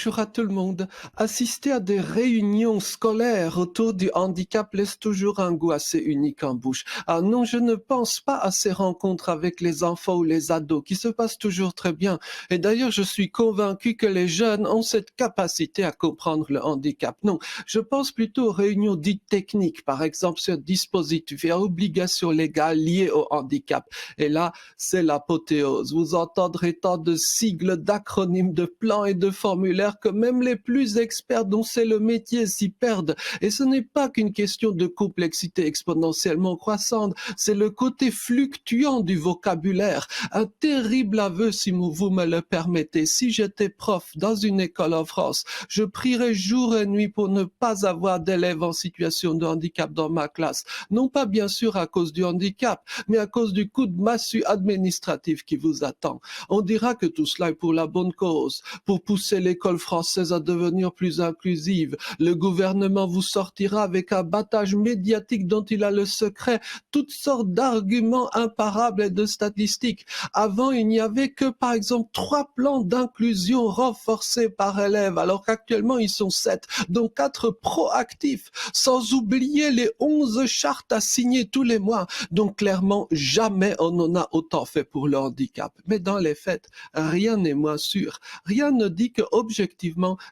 Bonjour à tout le monde. Assister à des réunions scolaires autour du handicap laisse toujours un goût assez unique en bouche. Ah non, je ne pense pas à ces rencontres avec les enfants ou les ados qui se passent toujours très bien. Et d'ailleurs, je suis convaincu que les jeunes ont cette capacité à comprendre le handicap. Non, je pense plutôt aux réunions dites techniques, par exemple sur dispositifs et à obligations légales liées au handicap. Et là, c'est l'apothéose. Vous entendrez tant de sigles, d'acronymes, de plans et de formulaires que même les plus experts dont c'est le métier s'y perdent. Et ce n'est pas qu'une question de complexité exponentiellement croissante, c'est le côté fluctuant du vocabulaire. Un terrible aveu, si vous me le permettez. Si j'étais prof dans une école en France, je prierais jour et nuit pour ne pas avoir d'élèves en situation de handicap dans ma classe. Non pas bien sûr à cause du handicap, mais à cause du coup de massue administratif qui vous attend. On dira que tout cela est pour la bonne cause, pour pousser l'école française à devenir plus inclusive. Le gouvernement vous sortira avec un battage médiatique dont il a le secret, toutes sortes d'arguments imparables et de statistiques. Avant, il n'y avait que, par exemple, 3 plans d'inclusion renforcés par élève, alors qu'actuellement, ils sont 7, dont 4 proactifs, sans oublier les 11 chartes à signer tous les mois. Donc, clairement, jamais on en a autant fait pour le handicap. Mais dans les faits, rien n'est moins sûr. Rien ne dit que, objectivement,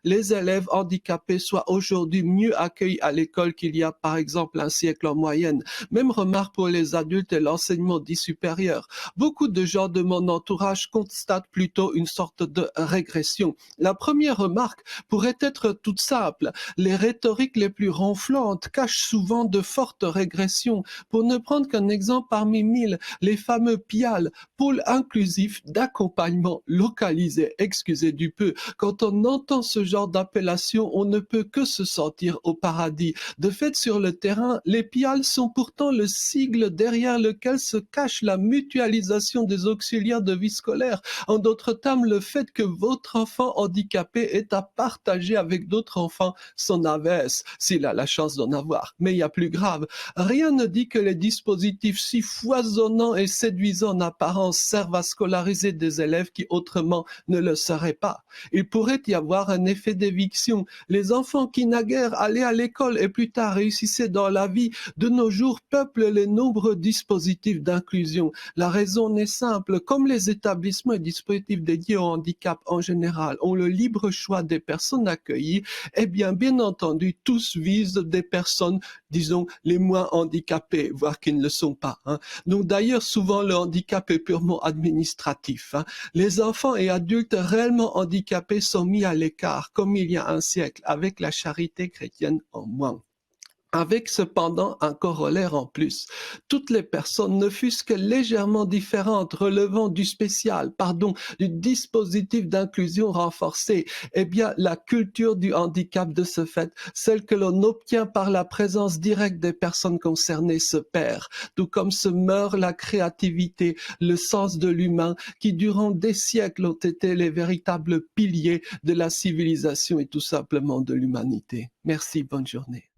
les élèves handicapés soient aujourd'hui mieux accueillis à l'école qu'il y a, par exemple, un siècle en moyenne. Même remarque pour les adultes et l'enseignement dit supérieur. Beaucoup de gens de mon entourage constatent plutôt une sorte de régression. La première remarque pourrait être toute simple. Les rhétoriques les plus ronflantes cachent souvent de fortes régressions. Pour ne prendre qu'un exemple parmi 1000, les fameux PIAL, pôles inclusifs d'accompagnement localisé, excusez du peu. Quand on entend ce genre d'appellation, on ne peut que se sentir au paradis. De fait, sur le terrain, les PIAL sont pourtant le sigle derrière lequel se cache la mutualisation des auxiliaires de vie scolaire. En d'autres termes, le fait que votre enfant handicapé ait à partager avec d'autres enfants son AVS, s'il a la chance d'en avoir. Mais il y a plus grave. Rien ne dit que les dispositifs si foisonnants et séduisants en apparence servent à scolariser des élèves qui autrement ne le seraient pas. Il pourrait y avoir un effet d'éviction. Les enfants qui naguère allaient à l'école et plus tard réussissaient dans la vie, de nos jours peuplent les nombreux dispositifs d'inclusion. La raison est simple. Comme les établissements et dispositifs dédiés au handicap en général ont le libre choix des personnes accueillies, eh bien entendu, tous visent des personnes, disons, les moins handicapées, voire qui ne le sont pas. Donc d'ailleurs, souvent le handicap est purement administratif. Les enfants et adultes réellement handicapés sont mis à l'écart, comme il y a un siècle, avec la charité chrétienne en moins. Avec cependant un corollaire en plus. Toutes les personnes, ne fût-ce que légèrement différentes, relevant du spécial, du dispositif d'inclusion renforcé, eh bien, la culture du handicap de ce fait, celle que l'on obtient par la présence directe des personnes concernées se perd, tout comme se meurt la créativité, le sens de l'humain, qui durant des siècles ont été les véritables piliers de la civilisation et tout simplement de l'humanité. Merci, bonne journée.